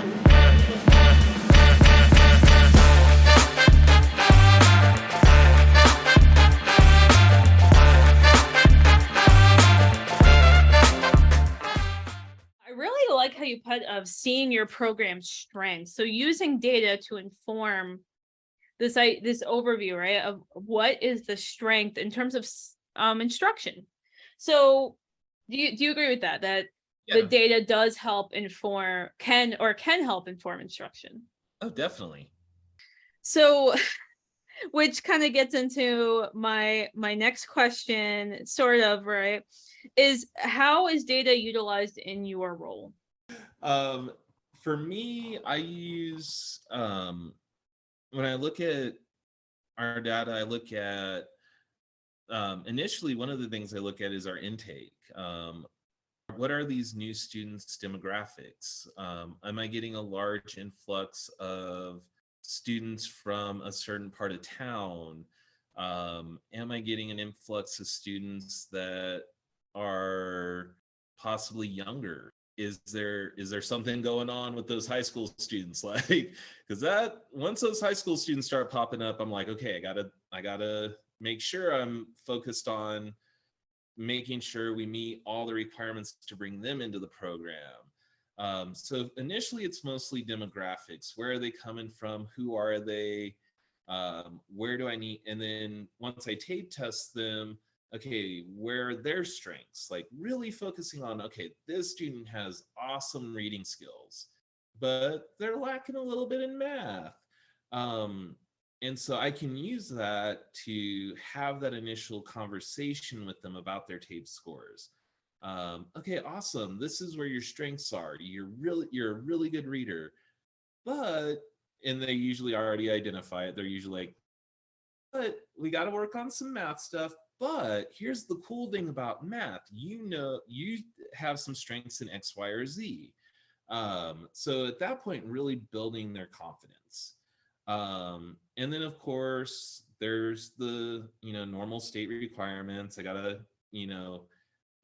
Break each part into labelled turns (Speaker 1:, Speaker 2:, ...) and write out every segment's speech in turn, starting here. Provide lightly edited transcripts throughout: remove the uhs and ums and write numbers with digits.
Speaker 1: I really like how you put of seeing your program's strengths. So using data to inform this overview, right, of what is the strength in terms of instruction. So do you agree with that the
Speaker 2: Yeah.
Speaker 1: data does help inform can help inform instruction?
Speaker 2: Oh, definitely.
Speaker 1: So which kind of gets into my next question, sort of, right, is how is data utilized in your role?
Speaker 2: Um, for me, I use when I look at our data, I look at initially one of the things I look at is our intake. What are these new students' demographics? Am I getting a large influx of students from a certain part of town? Am I getting an influx of students that are possibly younger? Is there something going on with those high school students? Like, because that once those high school students start popping up, I'm like, okay, I gotta make sure I'm focused on making sure we meet all the requirements to bring them into the program. So initially, it's mostly demographics. Where are they coming from? Who are they? Where do I need? And then once I tape test them, okay, where are their strengths? Like really focusing on, okay, this student has awesome reading skills, but they're lacking a little bit in math. Um, and so I can use that to have that initial conversation with them about their tape scores. Okay, awesome. This is where your strengths are. You're a really good reader, but and they usually already identify it. They're usually like, but we got to work on some math stuff. But here's the cool thing about math. You know, you have some strengths in X, Y, or Z. So at that point, really building their confidence. And then of course, there's the, normal state requirements. I gotta,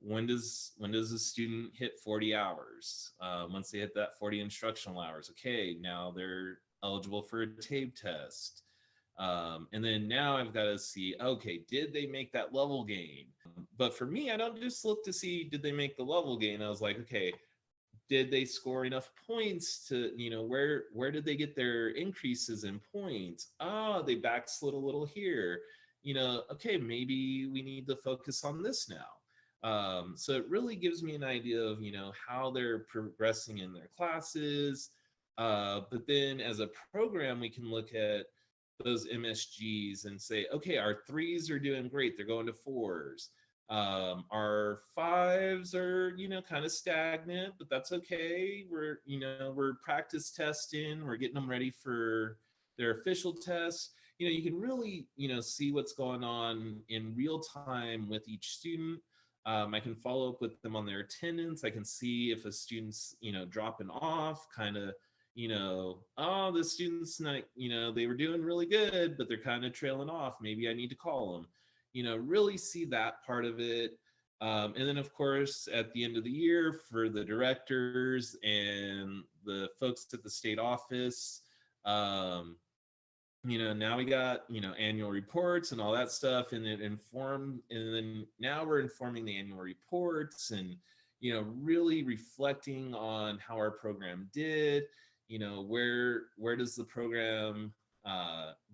Speaker 2: when does a student hit 40 hours? Once they hit that 40 instructional hours, okay, now they're eligible for a tape test. And then now I've got to see, okay, did they make that level gain? But for me, I don't just look to see, did they make the level gain? I was like, okay, did they score enough points to, where did they get their increases in points? Oh, they backslid a little here. Okay, maybe we need to focus on this now. So it really gives me an idea of, how they're progressing in their classes. But then as a program, we can look at those MSGs and say, okay, our threes are doing great. They're going to fours. Our fives are, kind of stagnant, but that's okay. We're practice testing. We're getting them ready for their official tests. You can really, see what's going on in real time with each student. I can follow up with them on their attendance. I can see if a student's, dropping off, kind of, oh, the student's not, they were doing really good, but they're kind of trailing off. Maybe I need to call them, really see that part of it. And then, of course, at the end of the year for the directors and the folks at the state office, now we got, annual reports and all that stuff, and and then now we're informing the annual reports and, really reflecting on how our program did, where does the program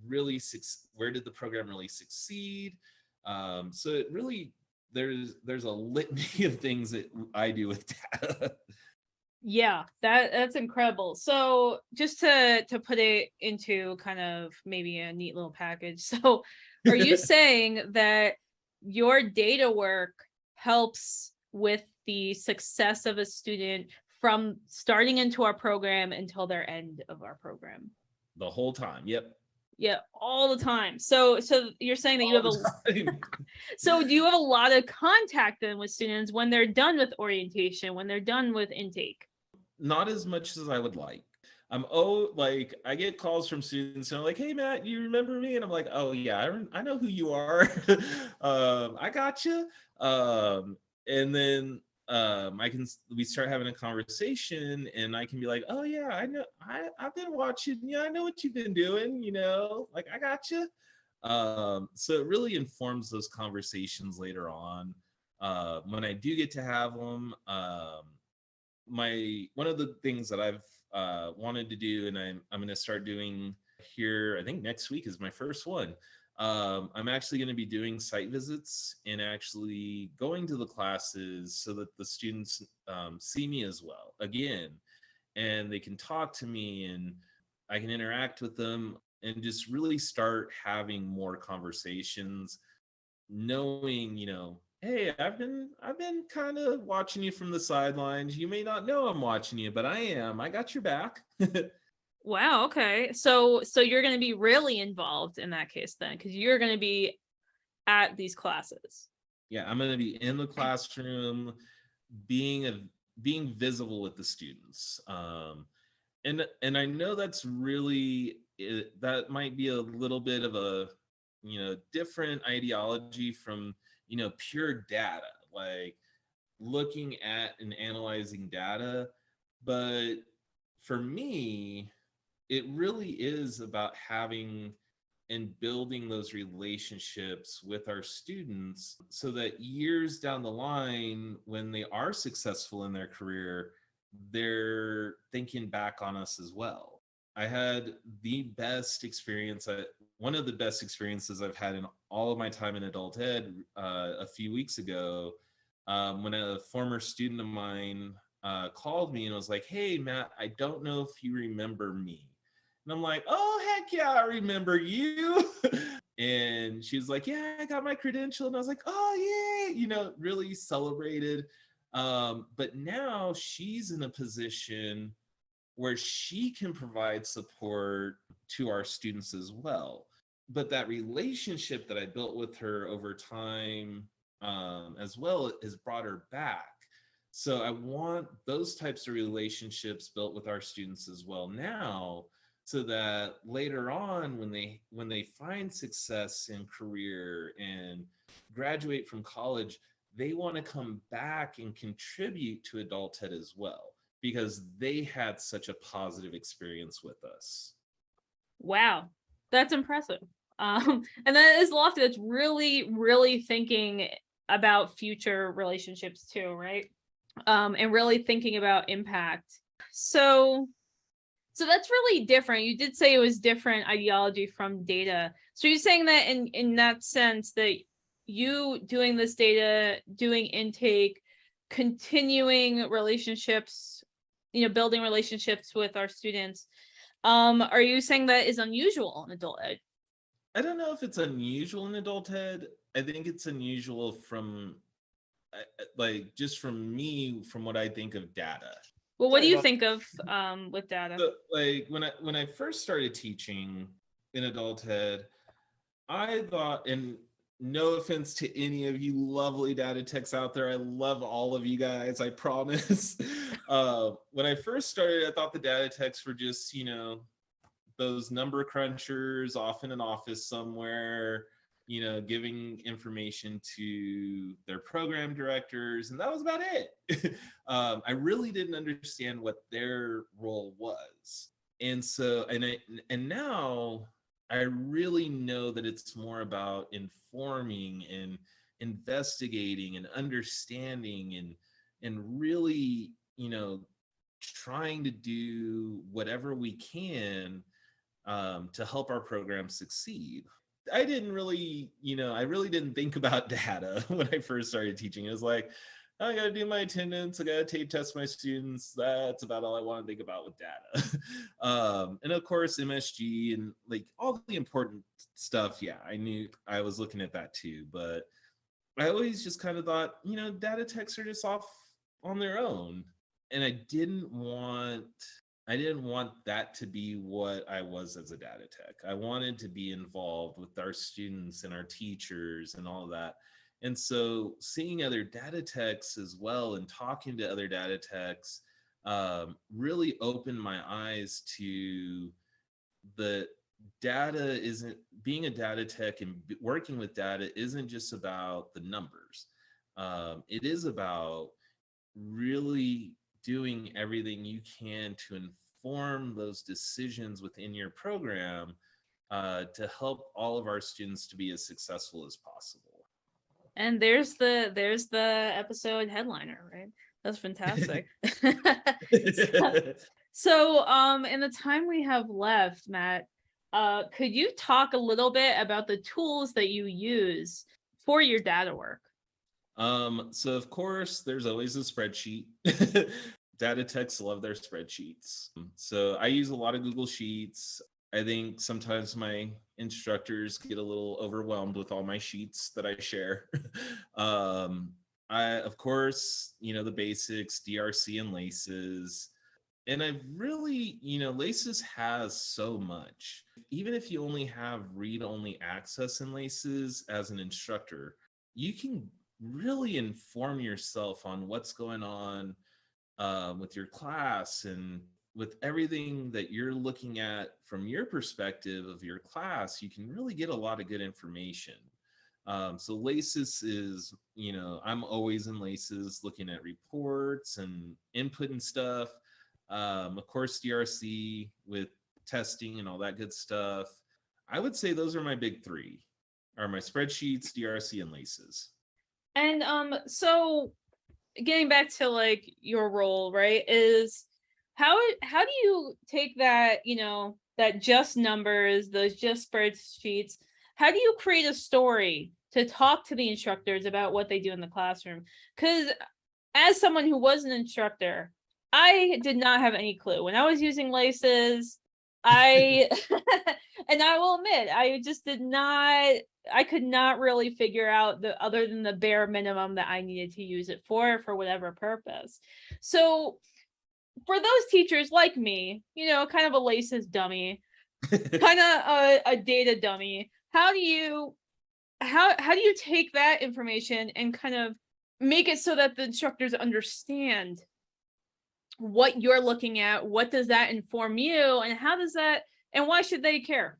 Speaker 2: where did the program really succeed? So it really, there's a litany of things that I do with data.
Speaker 1: Yeah, that's incredible. So just to put it into kind of maybe a neat little package. So are you saying that your data work helps with the success of a student from starting into our program until their end of our program?
Speaker 2: The whole time. Yep.
Speaker 1: Yeah, all the time. So you're saying that you have
Speaker 2: a
Speaker 1: so do you have a lot of contact then with students when they're done with orientation, when they're done with intake?
Speaker 2: Not as much as I would like. Like I get calls from students and I'm like, hey Matt, you remember me? And I'm like, oh yeah, I know who you are. I got you. And then we start having a conversation, and I can be like, oh yeah, I know, I've been watching, yeah, I know what you've been doing, like I got you. So it really informs those conversations later on. When I do get to have them, one of the things that I've wanted to do, and I'm going to start doing here, I think next week is my first one. I'm actually going to be doing site visits and actually going to the classes so that the students see me as well again, and they can talk to me, and I can interact with them, and just really start having more conversations, knowing, hey, I've been kind of watching you from the sidelines. You may not know I'm watching you, but I got your back.
Speaker 1: Wow, okay. So you're going to be really involved in that case then, because you're going to be at these classes.
Speaker 2: Yeah, I'm going to be in the classroom, being visible with the students. And I know that's really that might be a little bit of a different ideology from pure data, like looking at and analyzing data. But for me, it really is about having and building those relationships with our students so that years down the line, when they are successful in their career, they're thinking back on us as well. I had the best experience, one of the best experiences I've had in all of my time in adult ed a few weeks ago, when a former student of mine called me and was like, hey, Matt, I don't know if you remember me. And I'm like, oh, heck yeah, I remember you. And she was like, yeah, I got my credential. And I was like, oh, yay, really celebrated. But now she's in a position where she can provide support to our students as well. But that relationship that I built with her over time as well has brought her back. So I want those types of relationships built with our students as well now, so that later on when they find success in career and graduate from college, they want to come back and contribute to adult ed as well, because they had such a positive experience with us.
Speaker 1: Wow, that's impressive. And that is lofty. That's really, really thinking about future relationships too, right? And really thinking about impact. So that's really different. You did say it was different ideology from data. So you're saying that in that sense that you doing this data, doing intake, continuing relationships, building relationships with our students, are you saying that is unusual in adult ed?
Speaker 2: I don't know if it's unusual in adult ed. I think it's unusual from just from me, from what I think of data.
Speaker 1: Well, what do you think of with data?
Speaker 2: So, when I first started teaching in adult ed, I thought, and no offense to any of you lovely data techs out there, I love all of you guys, I promise. When I first started, I thought the data techs were just, those number crunchers off in an office somewhere, giving information to their program directors, and that was about it. I really didn't understand what their role was. And so, and now I really know that it's more about informing and investigating and understanding and really, trying to do whatever we can to help our program succeed. I didn't really, I really didn't think about data when I first started teaching. It was like, I got to do my attendance, I got to tape test my students. That's about all I want to think about with data. And of course, MSG and like all the important stuff. Yeah, I knew I was looking at that too. But I always just kind of thought, data techs are just off on their own. And I didn't want that to be what I was as a data tech. I wanted to be involved with our students and our teachers and all of that. And so seeing other data techs as well and talking to other data techs really opened my eyes to the data isn't, being a data tech and working with data isn't just about the numbers. It is about really doing everything you can to inform those decisions within your program to help all of our students to be as successful as possible.
Speaker 1: And there's the episode headliner, right? That's fantastic. So, in the time we have left, Matt, could you talk a little bit about the tools that you use for your data work?
Speaker 2: So of course, there's always a spreadsheet. Data techs love their spreadsheets. So I use a lot of Google Sheets. I think sometimes my instructors get a little overwhelmed with all my sheets that I share. I, of course, the basics, DRC and LACES. And I've really, LACES has so much. Even if you only have read-only access in LACES as an instructor, you can really inform yourself on what's going on with your class and with everything that you're looking at from your perspective of your class. You can really get a lot of good information. So LACES is, I'm always in LACES looking at reports and input and stuff. Of course, DRC with testing and all that good stuff. I would say those are my big three, are my spreadsheets, DRC, and LACES.
Speaker 1: And so getting back to like your role, right, is how do you take that, that just numbers, those just spreadsheets, how do you create a story to talk to the instructors about what they do in the classroom? Because as someone who was an instructor, I did not have any clue when I was using LACES. I and I will admit, I just did not, I could not really figure out the other than the bare minimum that I needed to use it for whatever purpose. So for those teachers like me, kind of a LACES dummy, kind of a data dummy, how do you take that information and kind of make it so that the instructors understand what you're looking at? What does that inform you, and how does that, and why should they care?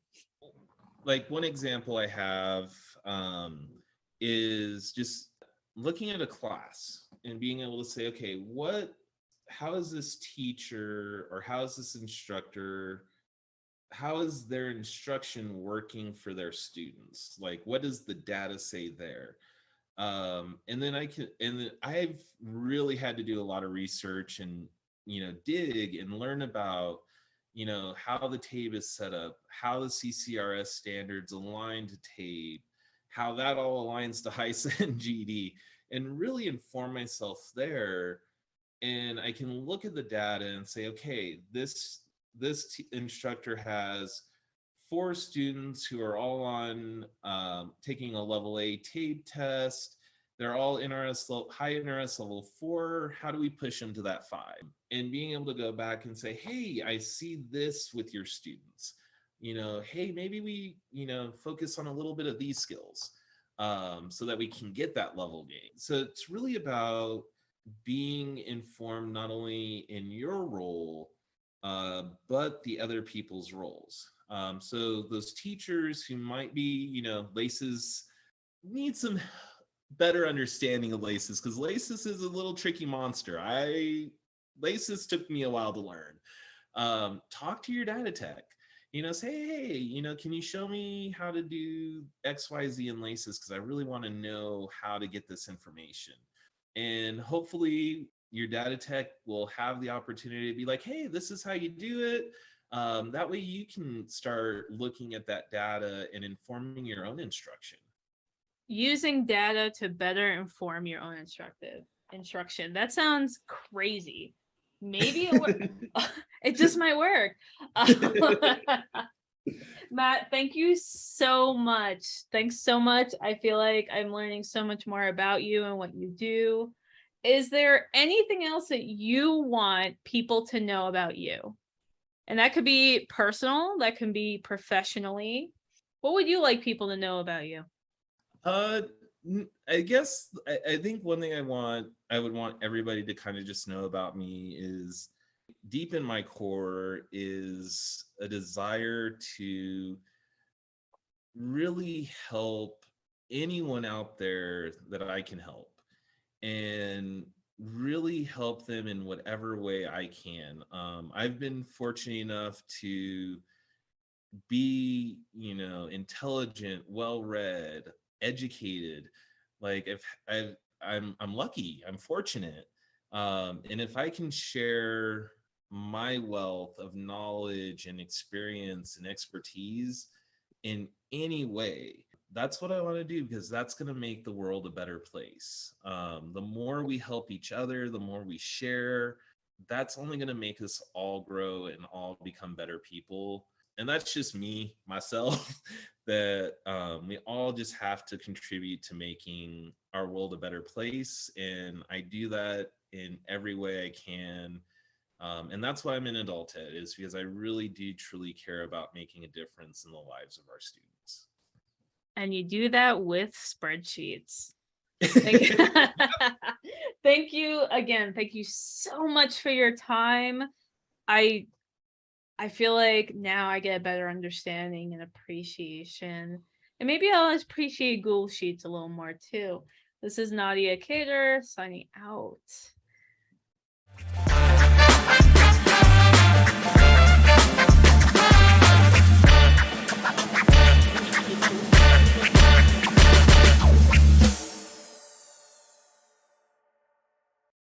Speaker 2: Like one example I have is just looking at a class and being able to say, okay, how is this teacher or how is this instructor, how is their instruction working for their students? Like, what does the data say there? And then I've really had to do a lot of research and, dig and learn about, how the TABE is set up, how the CCRS standards align to TABE, how that all aligns to HISA and GD, and really inform myself there. And I can look at the data and say, okay, this instructor has 4 students who are all on taking a level A TABE test. They're all high NRS level 4. How do we push them to that 5? And being able to go back and say, hey, I see this with your students. Hey, maybe we, focus on a little bit of these skills so that we can get that level gain. So it's really about being informed not only in your role, but the other people's roles. So those teachers who might be, LACES need some better understanding of LACES, because LACES is a little tricky monster. LACES took me a while to learn. Talk to your data tech. Say, hey, can you show me how to do XYZ in LACES? Because I really want to know how to get this information. And hopefully your data tech will have the opportunity to be like, hey, this is how you do it. That way you can start looking at that data and informing your own instruction.
Speaker 1: Using data to better inform your own instruction. That sounds crazy. Maybe it just might work. Matt, thank you so much. Thanks so much. I feel like I'm learning so much more about you and what you do. Is there anything else that you want people to know about you? And that could be personal, that can be professionally. What would you like people to know about you?
Speaker 2: I guess I think one thing I would want everybody to kind of just know about me is deep in my core is a desire to really help anyone out there that I can help. And really help them in whatever way I can. I've been fortunate enough to be, intelligent, well-read, educated. Like if I'm lucky, I'm fortunate. And if I can share my wealth of knowledge and experience and expertise in any way, that's what I want to do, because that's going to make the world a better place. The more we help each other, the more we share, that's only going to make us all grow and all become better people. And that's just me, myself, that we all just have to contribute to making our world a better place. And I do that in every way I can. And that's why I'm in adult ed, is because I really do truly care about making a difference in the lives of our students.
Speaker 1: And you do that with spreadsheets. Thank thank you again. Thank you so much for your time. I feel like now I get a better understanding and appreciation. And maybe I'll appreciate Google Sheets a little more too. This is Nadia Cater signing out.